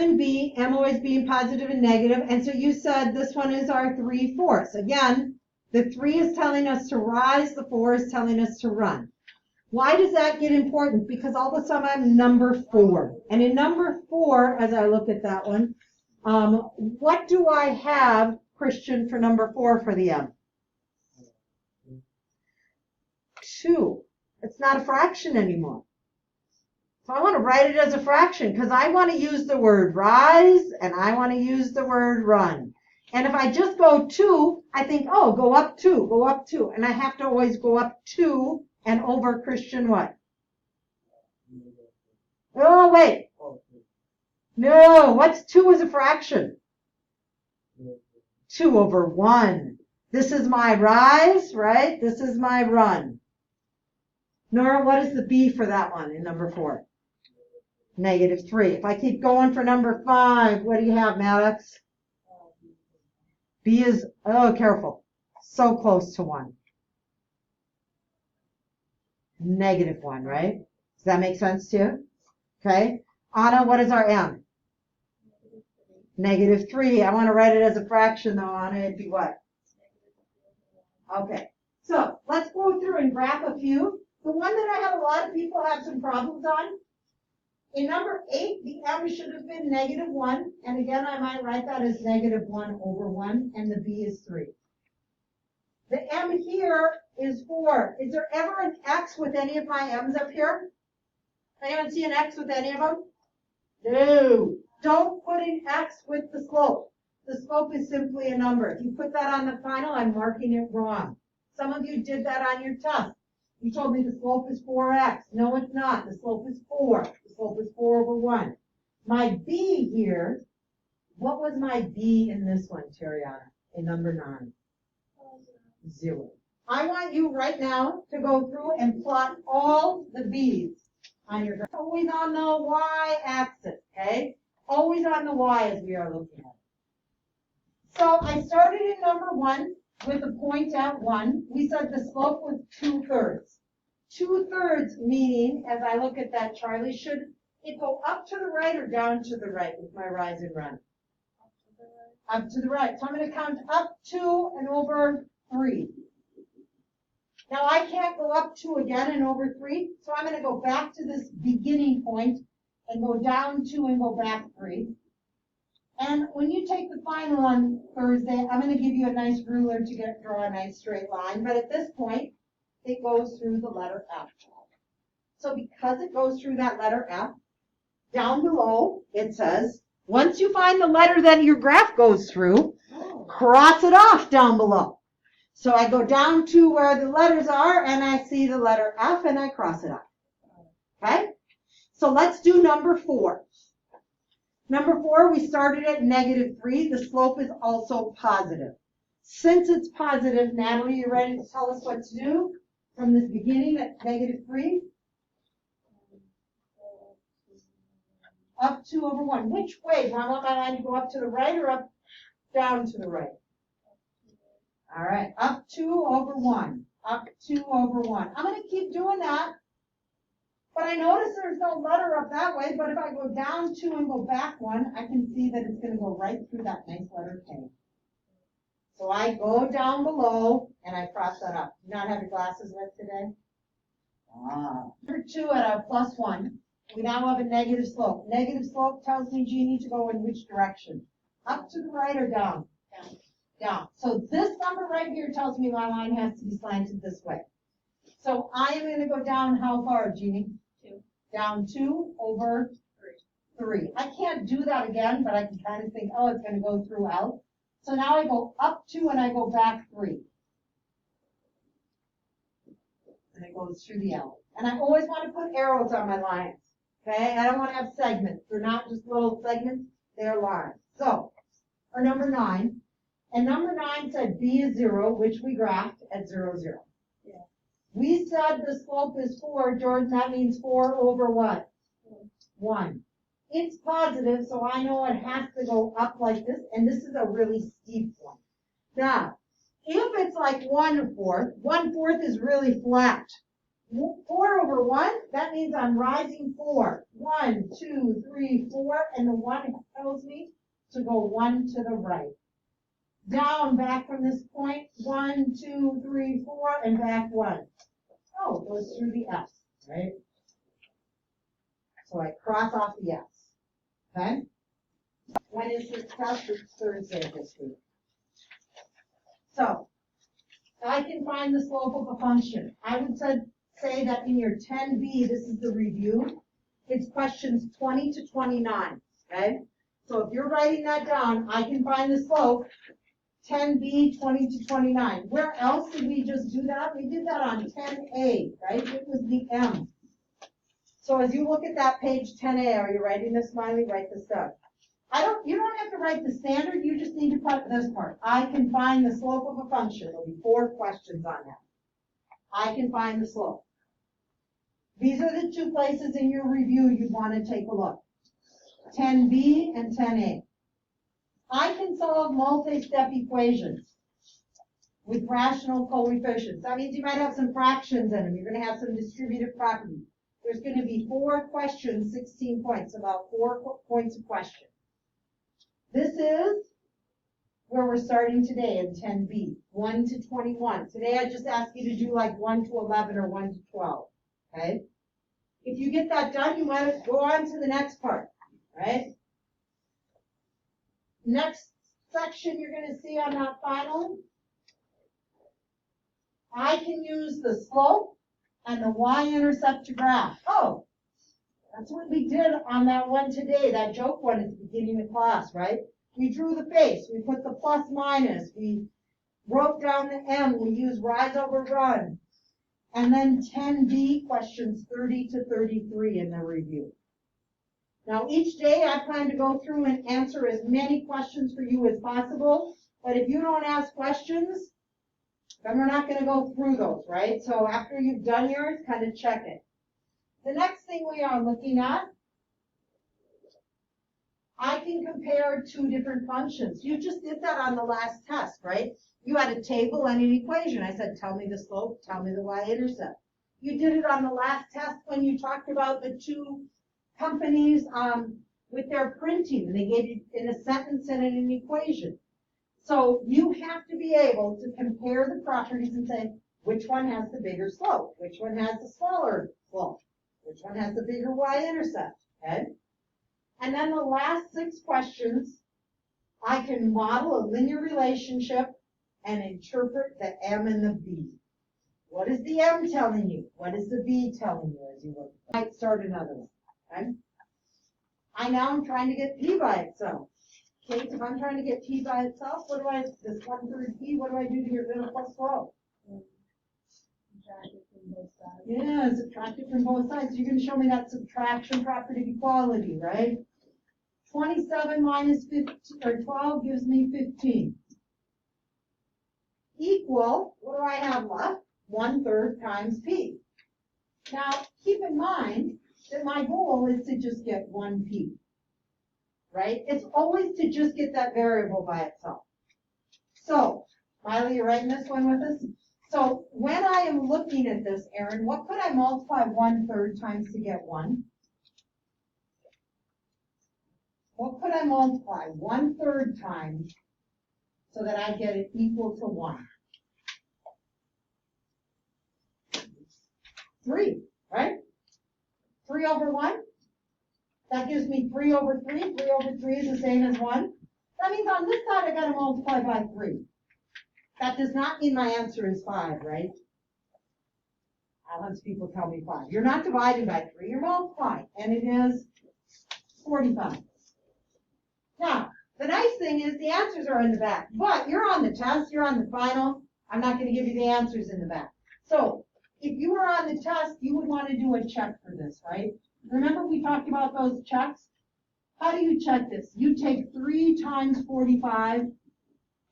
and B, M always being positive and negative, and so you said this one is our 3/4. Again, the 3 is telling us to rise, the 4 is telling us to run. Why does that get important? Because all of a sudden I'm number 4. And in number 4, as I look at that one, what do I have, Christian, for number 4 for the M? 2. It's not a fraction anymore. So I want to write it as a fraction because I want to use the word rise and I want to use the word run. And if I just go 2, I think, oh, go up 2, go up 2. And I have to always go up 2 and over, Christian, what? Oh, wait. No, what's 2 as a fraction? 2 over 1. This is my rise, right? This is my run. Nora, what is the B for that one in number 4? -3. If I keep going for number 5, what do you have, Maddox? B is, oh, careful, so close to 1. -1, right? Does that make sense to you? Okay. Anna, what is our M? -3. I want to write it as a fraction, though, Anna. It'd be what? Okay. So let's go through and graph a few. The one that I had a lot of people have some problems on. In number 8, the M should have been -1. And again, I might write that as -1 over 1. And the B is 3. The M here is 4. Is there ever an X with any of my M's up here? Anyone see an X with any of them? No. Don't put an X with the slope. The slope is simply a number. If you put that on the final, I'm marking it wrong. Some of you did that on your test. You told me the slope is 4x. No, it's not. The slope is 4. The slope is 4 over 1. My B here, what was my B in this one, Terriana, in number 9? 0. I want you right now to go through and plot all the B's on your graph. Always on the y-axis, okay? Always on the y as we are looking at it. So I started in number 1 with a point at 1. We said the slope was 2/3. 2/3 meaning, as I look at that, Charlie, should it go up to the right or down to the right with my rise and run? Up to the right. So I'm going to count up 2 and over 3. Now I can't go up 2 again and over 3, so I'm going to go back to this beginning point and go down 2 and go back 3. And when you take the final on Thursday, I'm going to give you a nice ruler to draw a nice straight line. But at this point, it goes through the letter F. So because it goes through that letter F, down below it says, once you find the letter that your graph goes through, cross it off down below. So I go down to where the letters are, and I see the letter F, and I cross it off. Okay? So let's do number 4. Number 4, we started at -3. The slope is also positive. Since it's positive, Natalie, you ready to tell us what to do from this beginning at -3? Up 2 over 1. Which way? Do I want my line to go up to the right or up down to the right? All right, up 2 over 1. Up 2 over 1. I'm going to keep doing that. But I notice there's no letter up that way, but if I go down 2 and go back 1, I can see that it's going to go right through that nice letter K. So I go down below and I cross that up. Do you not have your glasses with today? Number 2 at a +1. We now have a negative slope. Negative slope tells me, Jeannie, to go in which direction? Up to the right or down? Down. Down. So this number right here tells me my line has to be slanted this way. So I am going to go down how far, Jeannie? 2. Down 2 over 3. I can't do that again, but I can kind of think, oh, it's going to go through out. So now I go up 2 and I go back 3. And it goes through the L. And I always want to put arrows on my lines. Okay? I don't want to have segments. They're not just little segments. They're lines. So, our number 9. And number 9 said B is 0, which we graphed at 0, 0. Yeah. We said the slope is 4, Jordan. That means 4 over what? 1. It's positive, so I know it has to go up like this, and this is a really steep one. Now, if it's like 1/4, 1/4 is really flat. 4 over 1, that means I'm rising 4. 1, 2, 3, 4, and the 1 tells me to go 1 to the right. Down, back from this point, 1, 2, 3, 4, and back 1. Oh, it goes through the S, right? So I cross off the S, okay? When is this test? It's Thursday this week. So, I can find the slope of a function. I would say that in your 10B, this is the review. It's questions 20 to 29, okay? So if you're writing that down, I can find the slope, 10B, 20 to 29. Where else did we just do that? We did that on 10A, right? It was the M. So as you look at that page 10A, are you writing this, Smiley? Write this down. You don't have to write the standard, you just need to put this part. I can find the slope of a function. There'll be 4 questions on that. I can find the slope. These are the 2 places in your review you'd want to take a look. 10B and 10A. I can solve multi-step equations with rational coefficients. That means you might have some fractions in them. You're going to have some distributive properties. There's going to be 4 questions, 16 points, about 4 points a question. This is where we're starting today in 10B, 1 to 21. Today I just asked you to do like 1 to 11 or 1 to 12, okay? If you get that done, you might go on to the next part, right? Next section you're going to see on that final, I can use the slope and the y-intercept to graph. Oh, that's what we did on that one today, that joke one at the beginning of class, right? We drew the face, we put the plus minus, we wrote down the M, we used rise over run. And then 10B, questions 30 to 33 in the review. Now each day I plan to go through and answer as many questions for you as possible, but if you don't ask questions, then we're not going to go through those, right? So after you've done yours, kind of check it. The next thing we are looking at, I can compare 2 different functions. You just did that on the last test, right? You had a table and an equation. I said, tell me the slope, tell me the y-intercept. You did it on the last test when you talked about the 2 companies with their printing, and they gave you in a sentence and in an equation. So you have to be able to compare the properties and say, which one has the bigger slope? Which one has the smaller slope? Which one has the bigger y-intercept, okay? And then the last 6 questions, I can model a linear relationship and interpret the M and the B. What is the M telling you? What is the B telling you as you look? I might start another one, okay? I now am trying to get P by itself. Okay, if I'm trying to get P by itself, what do I, this 1/3 P, what do I do to get rid of plus 12? Subtract it from both sides. Yeah, subtract it from both sides. You're going to show me that subtraction property of equality, right? 27 minus 15, or 12 gives me 15. Equal, what do I have left? 1/3 times P. Now, keep in mind that my goal is to just get 1 P, right? It's always to just get that variable by itself. So, Miley, you're writing this one with us? So, when I am looking at this, Aaron, what could I multiply 1/3 times to get 1? What could I multiply 1/3 times so that I get it equal to 1? 3, right? 3 over 1? That gives me 3 over 3. 3 over 3 is the same as 1. That means on this side I got to multiply by 3. That does not mean my answer is 5, right? I'll have people tell me 5. You're not dividing by 3, you're multiplying, and it is 45. Now, the nice thing is the answers are in the back, but you're on the test, you're on the final. I'm not going to give you the answers in the back. So, if you were on the test, you would want to do a check for this, right? Remember we talked about those checks? How do you check this? You take 3 times 45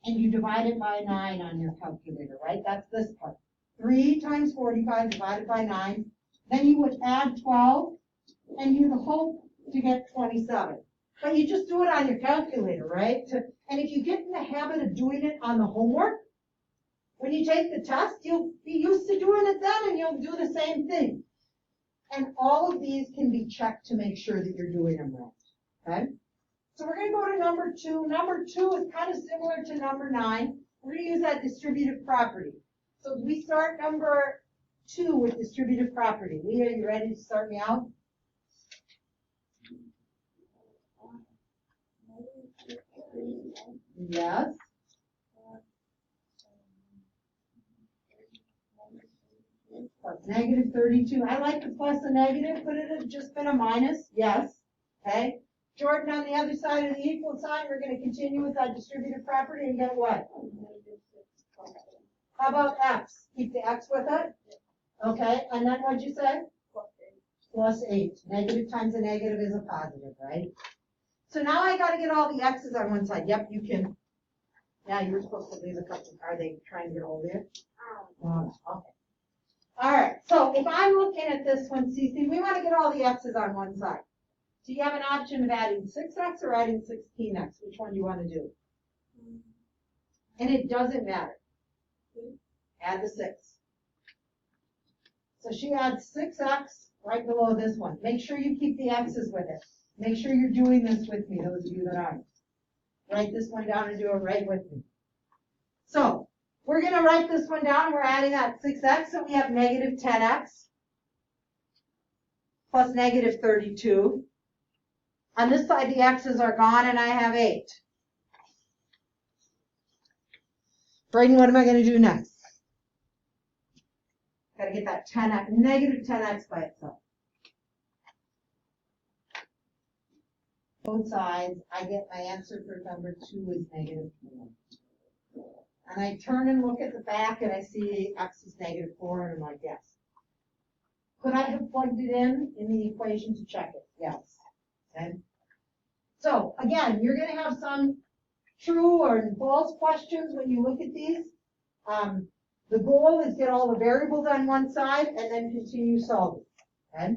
and you divide it by 9 on your calculator, right? That's this part. 3 times 45 divided by 9. Then you would add 12 and you would hope to get 27. But you just do it on your calculator, right? And if you get in the habit of doing it on the homework, when you take the test, you'll be used to doing it then and you'll do the same thing. And all of these can be checked to make sure that you're doing them right, okay? So we're gonna go to number 2. Number 2 is kind of similar to number 9. We're gonna use that distributive property. So we start number 2 with distributive property. Leah, you ready to start me out? Yes. Plus negative 32. I like the plus and negative. Could it have just been a minus? Yes. Okay. Jordan, on the other side of the equal sign, we're going to continue with that distributive property and get what? How about x? Keep the x with it? Okay. And then what'd you say? Plus 8. Negative times a negative is a positive, right? So now I got to get all the x's on one side. Yep, you can. Yeah, you were supposed to leave a couple. Are they trying to get hold of you? Oh, okay. All right. So if I'm looking at this one, Cece, we want to get all the x's on one side. So you have an option of adding 6x or adding 16x. Which one do you want to do? And it doesn't matter. Add the 6. So she adds 6x right below this one. Make sure you keep the x's with it. Make sure you're doing this with me, those of you that aren't. Write this one down and do it right with me. So we're going to write this one down. We're adding that 6x, so we have negative 10x plus negative 32. On this side, the x's are gone, and I have 8. Braden, what am I going to do next? Got to get that 10x, negative 10x by itself. Both sides, I get my answer for number 2 is negative 4. And I turn and look at the back, and I see x is negative 4, and I'm like, yes. Could I have plugged it in the equation to check it? Yes. Okay. So again, you're going to have some true or false questions when you look at these. The goal is get all the variables on one side and then continue solving. Okay?